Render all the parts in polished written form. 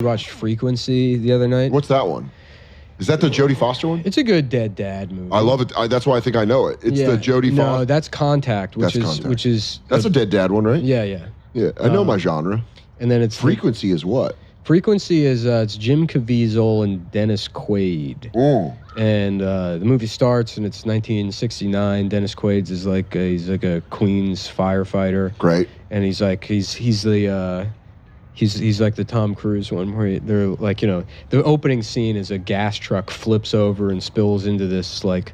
watched Frequency the other night. What's that one? Is that the Jodie Foster one? It's a good dead dad movie. I love it. That's why I think I know it. It's the Jodie Foster. No, that's Contact, which is that's a dead dad one, right? Yeah. I know my genre. And then it's Frequency is what? Frequency is it's Jim Caviezel and Dennis Quaid. And the movie starts and it's 1969. Dennis Quaid is like he's like a Queens firefighter. Great. And he's like he's like the Tom Cruise one where they're like, the opening scene is a gas truck flips over and spills into this like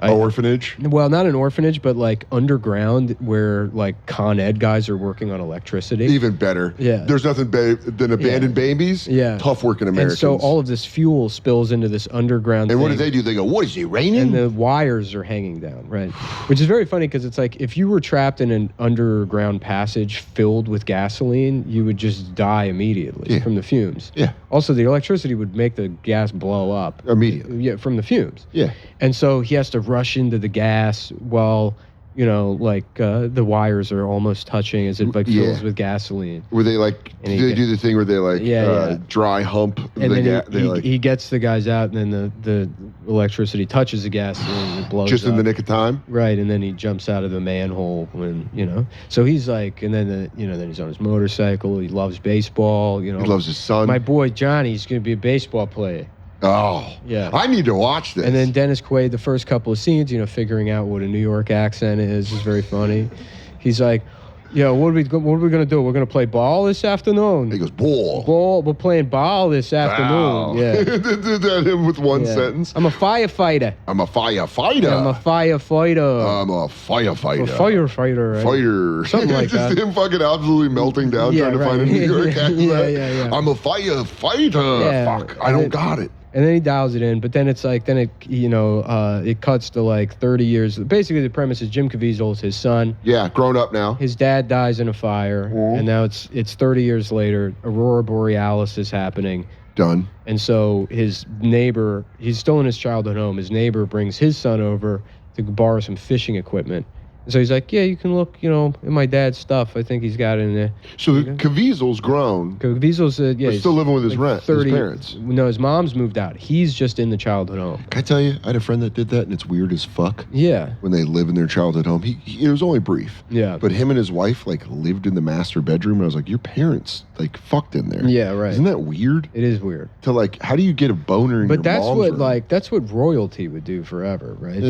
orphanage? Well, not an orphanage, but like underground where like Con Ed guys are working on electricity. Even better. Yeah. There's nothing better than abandoned babies. Yeah. Tough working Americans. And so all of this fuel spills into this underground And thing. what do? They go, what is it, raining? And the wires are hanging down, right? Which is very funny because it's like if you were trapped in an underground passage filled with gasoline, you would just die immediately from the fumes. Yeah. Also, the electricity would make the gas blow up. Immediately. Yeah, from the fumes. Yeah. And so he has to rush into the gas while, the wires are almost touching as it like fills with gasoline. Where they like, they do the thing where they like dry hump. And then he gets the guys out and then the electricity touches the gas and it blows just in up. the nick of time? Right, and then he jumps out of the manhole when, So he's like, and then, then he's on his motorcycle. He loves baseball, He loves his son. My boy Johnny's going to be a baseball player. Oh, yeah. I need to watch this. And then Dennis Quaid, the first couple of scenes, figuring out what a New York accent is very funny. He's like, what are we going to do? We're going to play ball this afternoon. He goes, ball. Ball. We're playing ball this afternoon. Wow. Yeah. Did that him with one sentence. I'm a firefighter. I'm a firefighter. I'm a firefighter. I'm a firefighter. A firefighter. Right? Fighter. Something like just that. him fucking absolutely melting down trying to find a New York accent. Yeah. I'm a firefighter. Yeah. Fuck. I don't got it. And then he dials it in, but then it's like, it cuts to like 30 years. Basically, the premise is Jim Caviezel is his son. Yeah, grown up now. His dad dies in a fire, and now it's 30 years later. Aurora Borealis is happening. Done. And so his neighbor, he's still in his childhood home. His neighbor brings his son over to borrow some fishing equipment. So he's like, yeah, you can look, in my dad's stuff. I think he's got it in there. So Caviezel's grown. Caviezel's, he's still living with his like his parents. No, his mom's moved out. He's just in the childhood home. Can I tell you, I had a friend that did that, and it's weird as fuck. Yeah. When they live in their childhood home. It was only brief. Yeah. But him and his wife, lived in the master bedroom, and I was like, your parents, fucked in there. Yeah, right. Isn't that weird? It is weird. To, how do you get a boner in your mom's room? That's what royalty would do forever, right?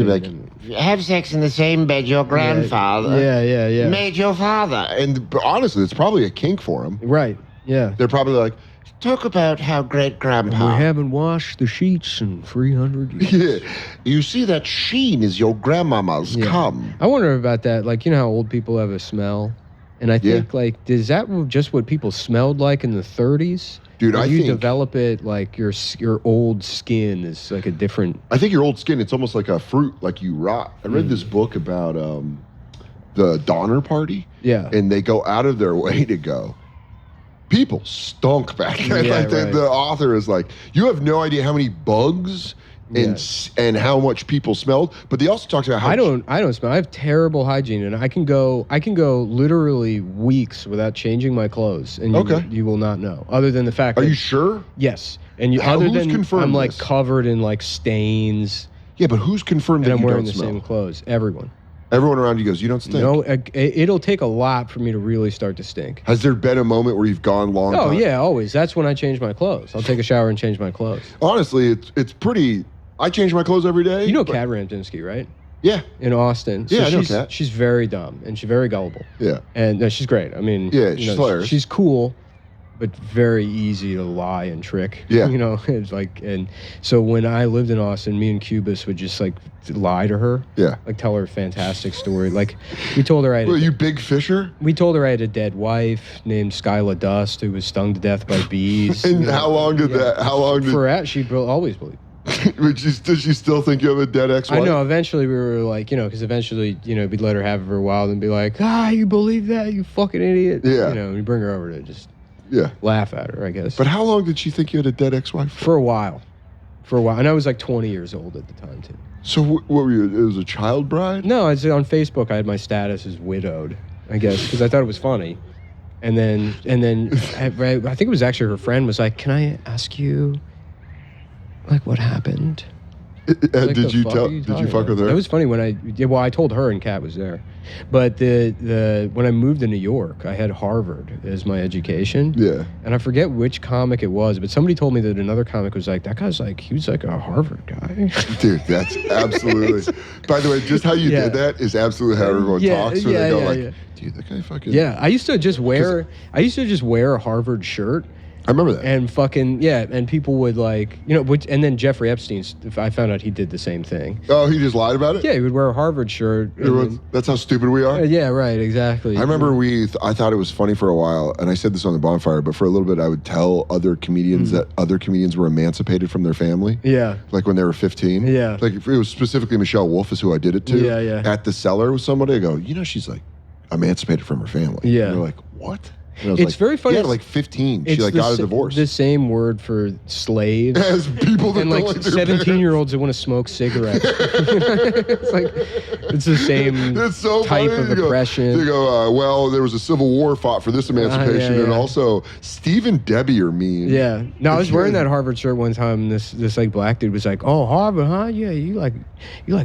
Have sex in the same bed your grandfather made your father. And honestly, it's probably a kink for him. Right, yeah. They're probably like, talk about how great-grandpa... We haven't washed the sheets in 300 years. Yeah. You see that sheen is your grandmama's cum. I wonder about that. How old people have a smell? And I think, is that just what people smelled like in the 30s? Dude, or I you think... develop it your old skin is like a different... I think your old skin, it's almost like a fruit, you rot. I read this book about the Donner Party. Yeah. And they go out of their way to go, people stunk back then. Yeah, the author is like, you have no idea how many bugs and how much people smelled. But they also talked about how I don't smell. I have terrible hygiene, and I can go literally weeks without changing my clothes, and you will not know. Other than the fact, Are you sure? Yes, and who's confirmed I'm this? covered in stains. Yeah, but who's confirmed that I'm you wearing don't the smell? same clothes. Everyone. Everyone around you goes, you don't stink. No, it'll take a lot for me to really start to stink. Has there been a moment where you've gone long time? Oh yeah, always. That's when I change my clothes. I'll take a shower and change my clothes. Honestly, it's pretty. I change my clothes every day. You know Kat Ramdinsky, right? Yeah. In Austin. Yeah, I know Kat. She's very dumb and she's very gullible. Yeah. And she's great. I mean, she's hilarious. She's cool, but very easy to lie and trick. Yeah. It's and so when I lived in Austin, me and Cubis would just lie to her. Yeah. Tell her a fantastic story. We told her you big fisher? We told her I had a dead wife named Skyla Dust who was stung to death by bees. And how long did that? How long did? She always believed. Does she still think you have a dead ex-wife? I know. Eventually, we were because eventually, we'd let her have it for a while and be like, you believe that? You fucking idiot. Yeah. We bring her over to just Yeah. laugh at her, I guess. But how long did she think you had a dead ex-wife? For a while. And I was 20 years old at the time, too. So what were you? It was a child bride? No, on Facebook, I had my status as widowed, I guess, because I thought it was funny. And then I think it was actually her friend was like, "Can I ask you, like, what happened?" Like, did you fuck with her? It was funny when I told her and Kat was there. But when I moved to New York, I had Harvard as my education. Yeah. And I forget which comic it was, but somebody told me that another comic was like, that guy's like, he was like a Harvard guy. Dude, that's absolutely. By the way, just how you did that is absolutely how everyone talks. When they go dude, that guy fucking. Yeah, I used to just wear a Harvard shirt. I remember that. And fucking, and people would like, and then Jeffrey Epstein, I found out he did the same thing. Oh, he just lied about it? Yeah, he would wear a Harvard shirt. That's how stupid we are? Yeah, right, exactly. I remember I thought it was funny for a while, and I said this on the bonfire, but for a little bit I would tell other comedians that other comedians were emancipated from their family. Yeah. Like when they were 15. Yeah. Like it was specifically Michelle Wolf is who I did it to. Yeah, yeah. At the cellar with somebody, I go, she's like emancipated from her family. Yeah. And they're like, what? It's very funny. Yeah, like 15. She like got a divorce. The same word for slaves. As people that and like 17-year-olds that want to smoke cigarettes. It's like it's the same type of oppression. They go, well, there was a civil war fought for this emancipation, and also Steve and Debbie are mean. Yeah. No, I was wearing that Harvard shirt one time, and this like black dude was like, "Oh, Harvard, huh? Yeah, you like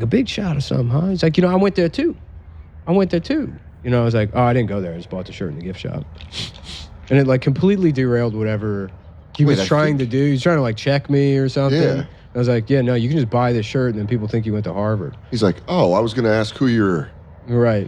a big shot or something, huh?" He's like, I went there too. I was like, oh, I didn't go there. I just bought the shirt in the gift shop. And it like completely derailed whatever he was trying to do. He was trying to like check me or something. Yeah. I was like, yeah, no, you can just buy this shirt and then people think you went to Harvard. He's like, oh, I was going to ask who your RA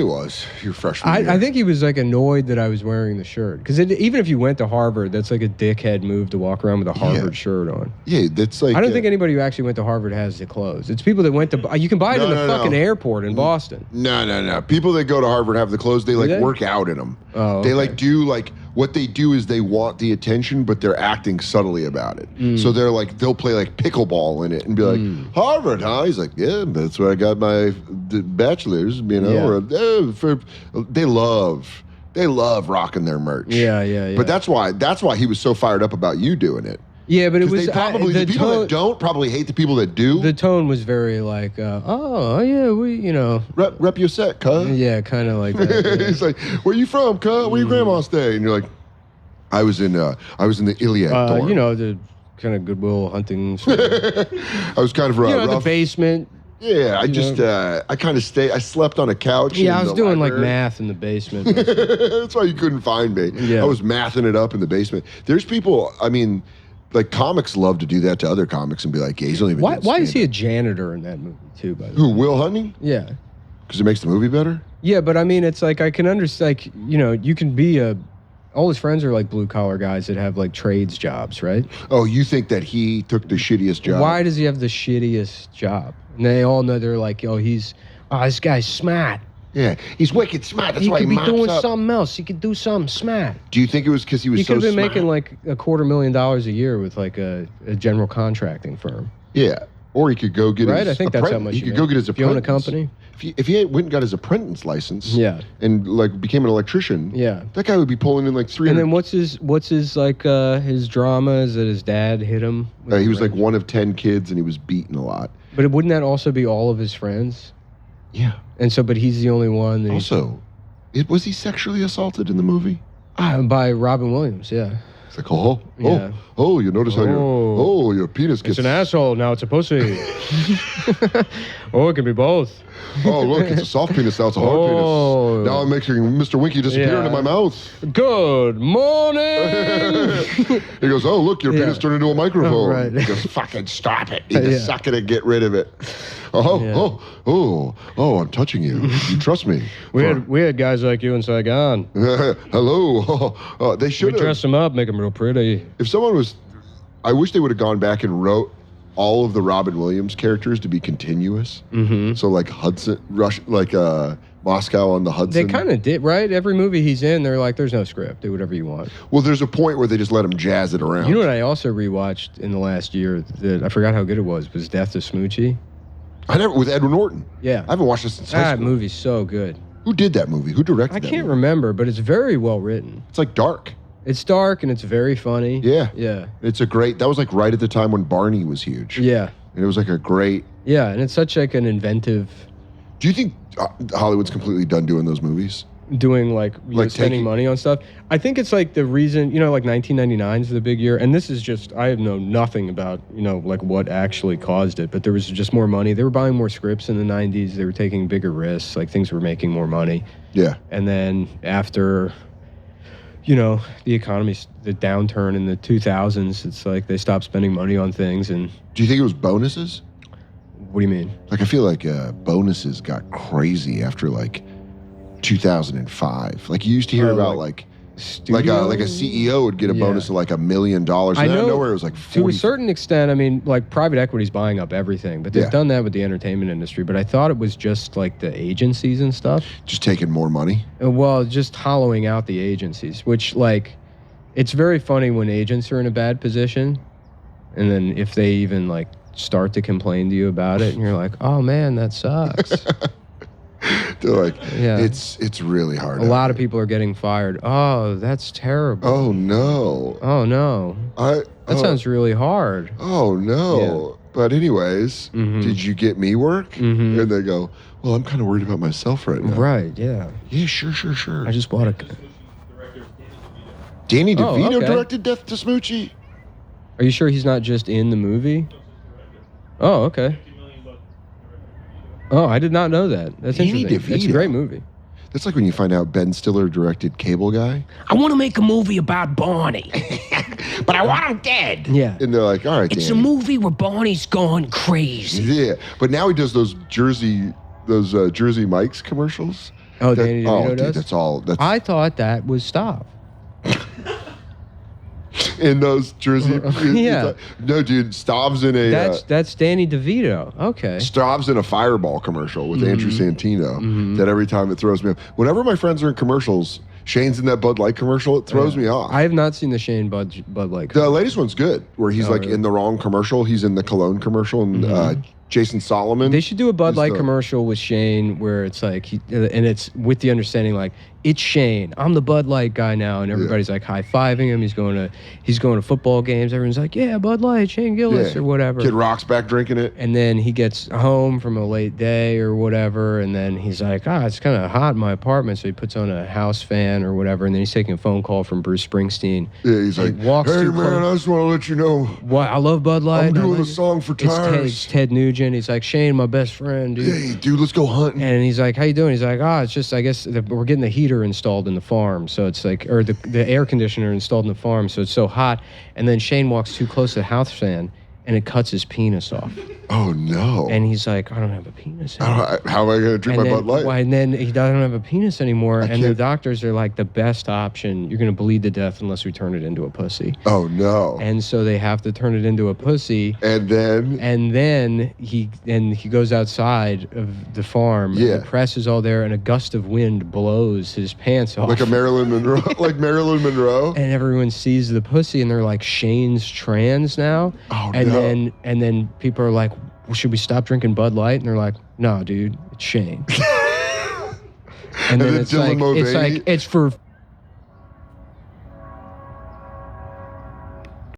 was, your freshman year. I think he was like annoyed that I was wearing the shirt. Because even if you went to Harvard, that's like a dickhead move to walk around with a Harvard shirt on. Yeah, that's like... I don't think anybody who actually went to Harvard has the clothes. It's people that went to... You can buy it in the fucking airport in Boston. No. People that go to Harvard have the clothes. They work out in them. Oh, okay. They what they do is they want the attention, but they're acting subtly about it. So they'll play like pickleball in it and be like, Harvard, huh? He's like, yeah, that's where I got my bachelor's, they love rocking their merch. Yeah. But that's why he was so fired up about you doing it. Yeah, but it was the people that don't probably hate the people that do. The tone was very like, rep your set, cuz. Yeah, kind of like that. Yeah. He's like, where you from, cuz? Where your grandma stay? And you're like, I was in the Iliad dorm. The kind of Goodwill Hunting. I was kind of rough. The basement. Yeah, I slept on a couch. Yeah, I was doing like math in the basement. That's why you couldn't find me. Yeah. I was mathing it up in the basement. There's people, like comics love to do that to other comics and be like, yeah, he's only been Why is he a janitor in that movie too, by the way? Who, Will Hunting? Yeah. Because it makes the movie better? Yeah, but it's like I can understand, like, you can be all his friends are like blue collar guys that have like trades jobs, right? Oh, you think that he took the shittiest job? Why does he have the shittiest job? And they all know they're like, this guy's smart. Yeah, he's wicked smart. That's why he could be doing up. something else. He could do something smart. Do you think it was because he was so smart? He could have been making like $250,000 a year with like a general contracting firm. Yeah, or he could go get I think that's how much he could go get his apprentice. You own a company? If he went and got his apprentice license, and like became an electrician, that guy would be pulling in like 300. And then what's his like his drama is that his dad hit him? He was like one of 10 kids, and he was beaten a lot. But wouldn't that also be all of his friends? Yeah. And so, but he's the only one. That also, was he sexually assaulted in the movie? By Robin Williams, yeah. It's like, you notice how your penis gets... It's an asshole, now it's a pussy. It can be both. Oh, look, it's a soft penis, now it's a hard penis. Now I'm making Mr. Winky disappear into my mouth. Good morning! He goes, oh, look, your penis turned into a microphone. Right. He goes, fucking stop it. You just suck it and get rid of it. I'm touching you. You trust me. We had guys like you in Saigon. Hello. They should have. We dress them up, make them real pretty. If someone was... I wish they would have gone back and wrote all of the Robin Williams characters to be continuous. Mm-hmm. So like Hudson, Moscow on the Hudson. They kind of did, right? Every movie he's in, they're like, there's no script. Do whatever you want. Well, there's a point where they just let him jazz it around. You know what I also rewatched in the last year that I forgot how good it was Death to Smoochie. With Edward Norton. Yeah. I haven't watched this since high school. That movie's so good. Who did that movie? Who directed that movie? I can't remember, but it's very well written. It's like dark. It's dark and it's very funny. Yeah. Yeah. That was like right at the time when Barney was huge. Yeah. And it was like a great... Yeah, and it's such like an inventive... Do you think Hollywood's completely done doing those movies? doing like spending money on stuff. I think it's like the reason, like 1999 is the big year, and this is just, I have know nothing about, like what actually caused it, but there was just more money. They were buying more scripts in the 90s. They were taking bigger risks, like things were making more money. Yeah. And then after, the economy's, the downturn in the 2000s, it's like they stopped spending money on things. And do you think it was bonuses? What do you mean? Like, I feel like bonuses got crazy after like 2005. Like you used to hear about like a CEO would get a bonus of like $1 million. And I know where it was like 40. To a certain extent, I mean, like private equity's buying up everything, but they've done that with the entertainment industry. But I thought it was just like the agencies and stuff. Just taking more money? Well, just hollowing out the agencies, which like, it's very funny when agents are in a bad position. And then if they even like start to complain to you about it and you're like, oh man, that sucks. They're like, it's really hard. A lot of people are getting fired. Oh, that's terrible. Oh no. Oh no. That sounds really hard. Oh no. Yeah. But anyways, did you get me work? And they go, well, I'm kind of worried about myself right now. Right, yeah. Yeah, sure. I just bought a... Danny DeVito directed Death to Smoochie? Are you sure he's not just in the movie? Oh, okay. Oh, I did not know that. That's interesting. It's a great movie. That's like when you find out Ben Stiller directed Cable Guy. I want to make a movie about Barney, but I want him dead. Yeah. And they're like, all right, It's a movie where Barney's gone crazy. Yeah, but now he does those Jersey Mike's commercials. Oh, Danny DeVito does? Dude, that's all. I thought that was Stop. In those Jersey, yeah. No, dude, Stav's in a. That's Danny DeVito. Okay. Stav's in a Fireball commercial with Andrew Santino. That every time it throws me off. Whenever my friends are in commercials, Shane's in that Bud Light commercial. It throws me off. I have not seen the Shane Bud Light commercial. The latest one's good, where he's in the wrong commercial. He's in the Cologne commercial, and Jason Solomon. They should do a Bud Light commercial with Shane, where it's like, and it's with the understanding like, it's Shane. I'm the Bud Light guy now, and everybody's like high-fiving him. He's going to football games. Everyone's like, yeah, Bud Light, Shane Gillis or whatever. Kid Rock's back drinking it. And then he gets home from a late day or whatever, and then he's like, it's kind of hot in my apartment, so he puts on a house fan or whatever, and then he's taking a phone call from Bruce Springsteen. Yeah, he's like, hey man, I just want to let you know. What? I love Bud Light. I'm doing a song for Tires. It's Ted Nugent. He's like, Shane, my best friend, dude. Hey, dude, let's go hunting. And he's like, how you doing? He's like, it's just, I guess we're getting the heater installed in the farm, so it's like, or the air conditioner installed in the farm, so it's so hot. And then Shane walks too close to the house fan, and it cuts his penis off. Oh no! And he's like, I don't have a penis anymore. How am I going to drink my Bud Light? And then he doesn't have a penis anymore, and the doctors are like, the best option, you're going to bleed to death unless we turn it into a pussy. Oh no! And so they have to turn it into a pussy. And then he goes outside of the farm. Yeah. And the press is all there, and a gust of wind blows his pants off. Like a Marilyn Monroe, Marilyn Monroe. And everyone sees the pussy, and they're like, Shane's trans now. Oh and no! And then people are like, well, should we stop drinking Bud Light? And they're like, no, dude, it's Shane. And then it's Dylan Mulvaney. it's for